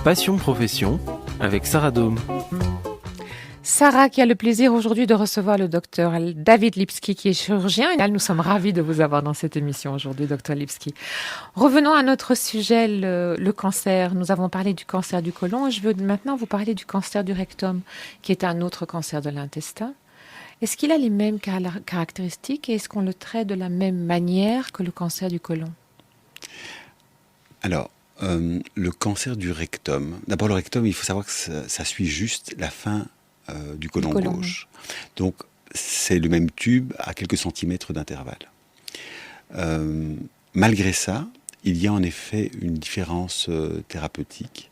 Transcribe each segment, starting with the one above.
Passion Profession avec Sarah Dôme. Sarah qui a le plaisir aujourd'hui de recevoir le docteur David Lipski qui est chirurgien. Et nous sommes ravis de vous avoir dans cette émission aujourd'hui, docteur Lipski. Revenons à notre sujet, le cancer. Nous avons parlé du cancer du côlon et je veux maintenant vous parler du cancer du rectum, qui est un autre cancer de l'intestin. Est-ce qu'il a les mêmes caractéristiques et est-ce qu'on le traite de la même manière que le cancer du côlon ? Alors, le cancer du rectum. D'abord, le rectum, il faut savoir que ça suit juste la fin du côlon gauche. Donc, c'est le même tube à quelques centimètres d'intervalle. Malgré ça, il y a en effet une différence thérapeutique.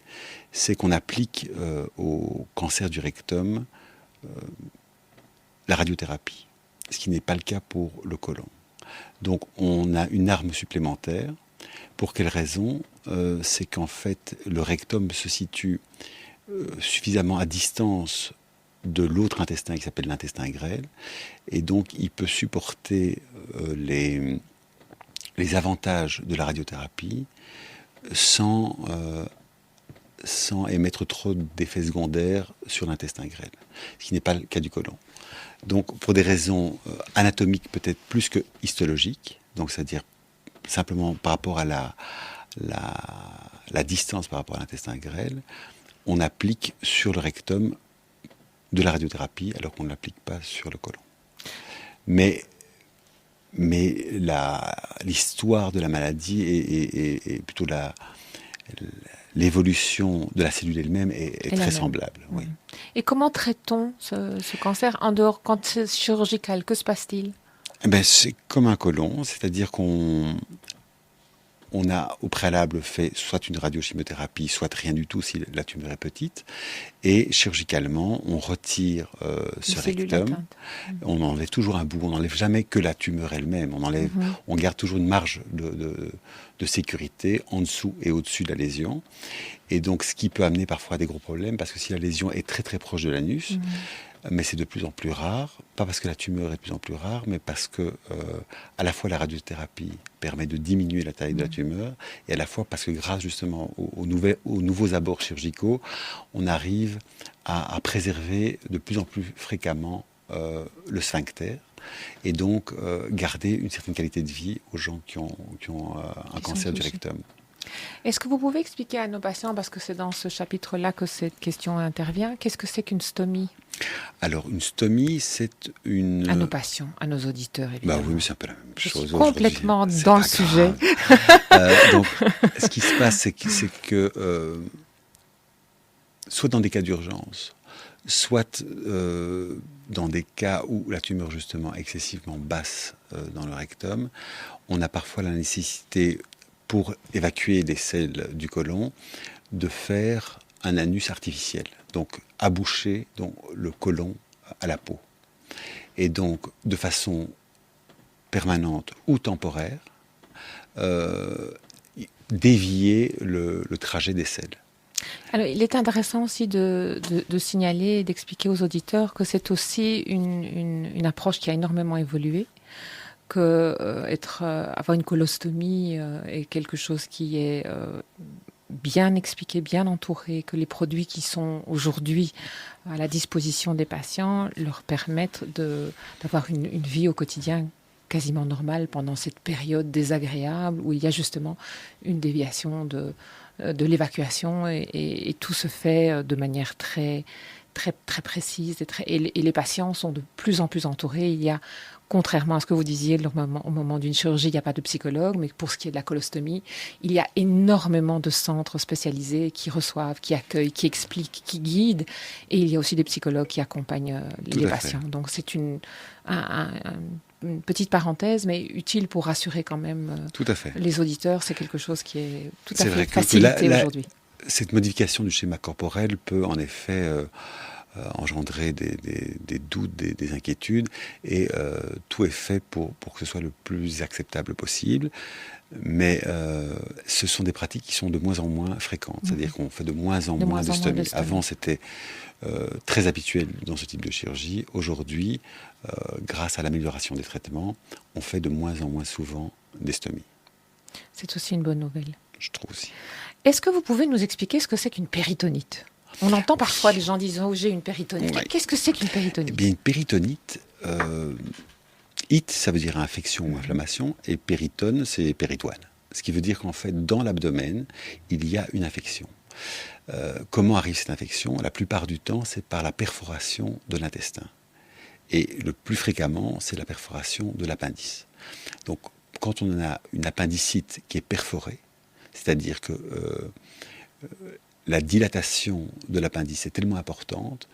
C'est qu'on applique au cancer du rectum la radiothérapie, ce qui n'est pas le cas pour le côlon. Donc, on a une arme supplémentaire. Pour quelle raison ? C'est qu'en fait, le rectum se situe suffisamment à distance de l'autre intestin qui s'appelle l'intestin grêle, et donc il peut supporter les avantages de la radiothérapie sans émettre trop d'effets secondaires sur l'intestin grêle, ce qui n'est pas le cas du côlon. Donc, pour des raisons anatomiques peut-être plus que histologiques, donc c'est-à-dire simplement par rapport à la distance par rapport à l'intestin grêle, on applique sur le rectum de la radiothérapie alors qu'on ne l'applique pas sur le côlon. Mais l'histoire de la maladie et plutôt l'évolution de la cellule elle-même est très semblable. Oui. Et comment traite-t-on ce cancer en dehors, quand c'est chirurgical, que se passe-t-il ? C'est comme un côlon, c'est-à-dire qu'on a au préalable fait soit une radiochimiothérapie, soit rien du tout si la tumeur est petite. Et chirurgicalement, on retire ce rectum. On enlève toujours un bout. On n'enlève jamais que la tumeur elle-même. On garde toujours une marge de sécurité en dessous et au-dessus de la lésion. Et donc, ce qui peut amener parfois à des gros problèmes, parce que si la lésion est très très proche de l'anus, mais c'est de plus en plus rare, pas parce que la tumeur est de plus en plus rare, mais parce que à la fois la radiothérapie permet de diminuer la taille de la tumeur, et à la fois parce que grâce justement aux nouveaux abords chirurgicaux, on arrive à préserver de plus en plus fréquemment le sphincter, et donc garder une certaine qualité de vie aux gens qui ont un cancer du rectum. Est-ce que vous pouvez expliquer à nos patients, parce que c'est dans ce chapitre-là que cette question intervient, qu'est-ce que c'est qu'une stomie ? Alors, une stomie, c'est une... À nos patients, à nos auditeurs, évidemment. Oui, mais c'est un peu la même chose. Je suis complètement dans le sujet. Donc, ce qui se passe, c'est que soit dans des cas d'urgence, soit dans des cas où la tumeur, justement, est excessivement basse dans le rectum, on a parfois la nécessité, pour évacuer les selles du côlon, de faire un anus artificiel, donc aboucher le côlon à la peau. Et donc, de façon permanente ou temporaire, dévier le trajet des selles. Alors, il est intéressant aussi de signaler et d'expliquer aux auditeurs que c'est aussi une approche qui a énormément évolué, que avoir une colostomie est quelque chose qui est bien expliqué, bien entouré, que les produits qui sont aujourd'hui à la disposition des patients leur permettent d'avoir une vie au quotidien quasiment normale pendant cette période désagréable où il y a justement une déviation de l'évacuation et tout se fait de manière très, très, très précise et les patients sont de plus en plus entourés. Il y a, contrairement à ce que vous disiez au moment d'une chirurgie, il n'y a pas de psychologue, mais pour ce qui est de la colostomie, il y a énormément de centres spécialisés qui reçoivent, qui accueillent, qui expliquent, qui guident, et il y a aussi des psychologues qui accompagnent les patients. Donc c'est une petite parenthèse, mais utile pour rassurer quand même les auditeurs. C'est quelque chose qui est tout à fait facilité aujourd'hui. Cette modification du schéma corporel peut en effet engendrer des doutes, des inquiétudes, et tout est fait pour que ce soit le plus acceptable possible. Mais ce sont des pratiques qui sont de moins en moins fréquentes, c'est-à-dire qu'on fait de moins en moins de stomie. Avant, c'était très habituel dans ce type de chirurgie. Aujourd'hui, grâce à l'amélioration des traitements, on fait de moins en moins souvent des stomies. C'est aussi une bonne nouvelle. Je trouve aussi. Est-ce que vous pouvez nous expliquer ce que c'est qu'une péritonite ? On entend parfois les gens disant « Oh, j'ai une péritonite Ouais. ». Qu'est-ce que c'est qu'une péritonite ? Eh bien, une péritonite, it, ça veut dire infection ou inflammation, et péritone, c'est péritoine. Ce qui veut dire qu'en fait, dans l'abdomen, il y a une infection. Comment arrive cette infection ? La plupart du temps, c'est par la perforation de l'intestin. Et le plus fréquemment, c'est la perforation de l'appendice. Donc, quand on a une appendicite qui est perforée, c'est-à-dire que la dilatation de l'appendice est tellement importante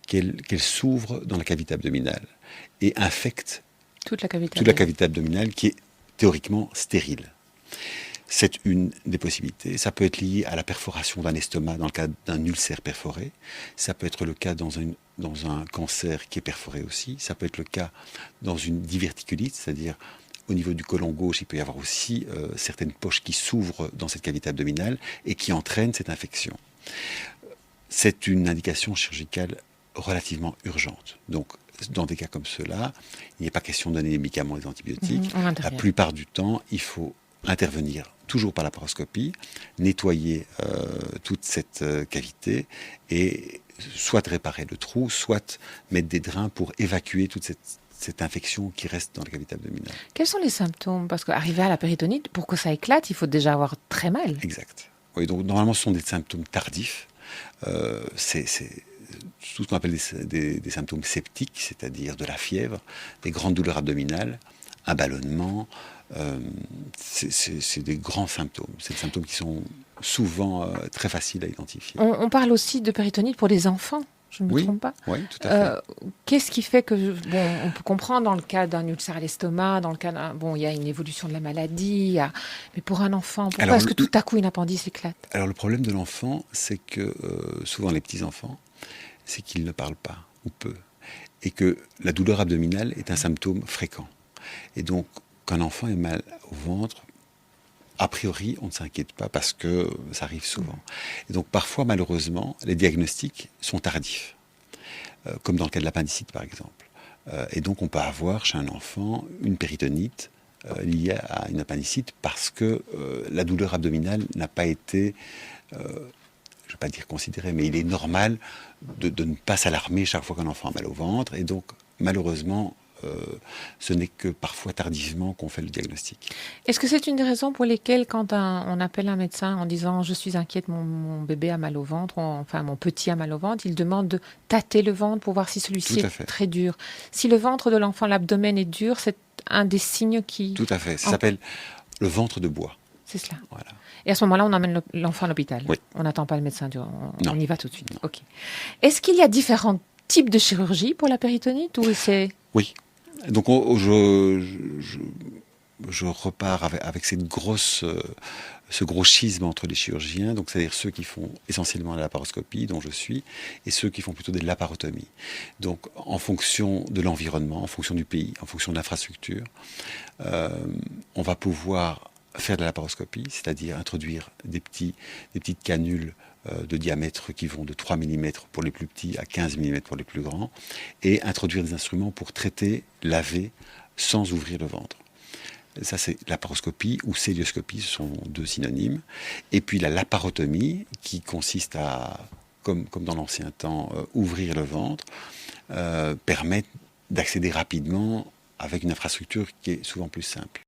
qu'elle s'ouvre dans la cavité abdominale et infecte toute la cavité abdominale qui est théoriquement stérile. C'est une des possibilités. Ça peut être lié à la perforation d'un estomac dans le cas d'un ulcère perforé. Ça peut être le cas dans un cancer qui est perforé aussi. Ça peut être le cas dans une diverticulite, c'est-à-dire au niveau du côlon gauche, il peut y avoir aussi certaines poches qui s'ouvrent dans cette cavité abdominale et qui entraînent cette infection. C'est une indication chirurgicale relativement urgente. Donc, dans des cas comme ceux-là, il n'est pas question de donner des médicaments et des antibiotiques. La plupart du temps, il faut intervenir toujours par la laparoscopie, nettoyer toute cette cavité et soit réparer le trou, soit mettre des drains pour évacuer toute cette infection qui reste dans la cavité abdominale. Quels sont les symptômes ? Parce qu'arriver à la péritonite, pour que ça éclate, il faut déjà avoir très mal. Exact. Oui, donc normalement, ce sont des symptômes tardifs. C'est tout ce qu'on appelle des symptômes septiques, c'est-à-dire de la fièvre, des grandes douleurs abdominales, un ballonnement. C'est des grands symptômes. C'est des symptômes qui sont souvent très faciles à identifier. On parle aussi de péritonite pour les enfants. Je ne me trompe pas. Oui, tout à fait. Qu'est-ce qui fait que... Bon, on peut comprendre dans le cas d'un ulcère à l'estomac, dans le cas d'un... Bon, il y a une évolution de la maladie, mais pour un enfant, pourquoi est-ce que tout à coup une appendice éclate ? Alors, le problème de l'enfant, c'est que souvent les petits-enfants, c'est qu'ils ne parlent pas, ou peu. Et que la douleur abdominale est un symptôme fréquent. Et donc, quand un enfant est mal au ventre, a priori, on ne s'inquiète pas parce que ça arrive souvent. Et donc parfois, malheureusement, les diagnostics sont tardifs, comme dans le cas de l'appendicite, par exemple. Et donc on peut avoir chez un enfant une péritonite liée à une appendicite parce que la douleur abdominale n'a pas été, je ne vais pas dire considérée, mais il est normal de ne pas s'alarmer chaque fois qu'un enfant a mal au ventre. Et donc, malheureusement, ce n'est que parfois tardivement qu'on fait le diagnostic. Est-ce que c'est une des raisons pour lesquelles, quand on appelle un médecin en disant « je suis inquiète, mon bébé a mal au ventre », enfin mon petit a mal au ventre, il demande de tâter le ventre pour voir si celui-ci est très dur. Si le ventre de l'enfant, l'abdomen est dur, c'est un des signes qui... Tout à fait, ça s'appelle le ventre de bois. C'est cela. Voilà. Et à ce moment-là, on emmène l'enfant à l'hôpital. Oui. On n'attend pas le médecin, on y va tout de suite. Okay. Est-ce qu'il y a différents types de chirurgie pour la péritonite ou c'est... Oui. Donc je repars avec ce gros schisme entre les chirurgiens, donc c'est-à-dire ceux qui font essentiellement la laparoscopie, dont je suis, et ceux qui font plutôt des laparotomies. Donc en fonction de l'environnement, en fonction du pays, en fonction de l'infrastructure, on va pouvoir faire de la laparoscopie, c'est-à-dire introduire des petites canules de diamètre qui vont de 3 mm pour les plus petits à 15 mm pour les plus grands, et introduire des instruments pour traiter, laver, sans ouvrir le ventre. Ça, c'est laparoscopie ou célioscopie, ce sont deux synonymes. Et puis la laparotomie, qui consiste à, comme dans l'ancien temps, ouvrir le ventre, permet d'accéder rapidement avec une infrastructure qui est souvent plus simple.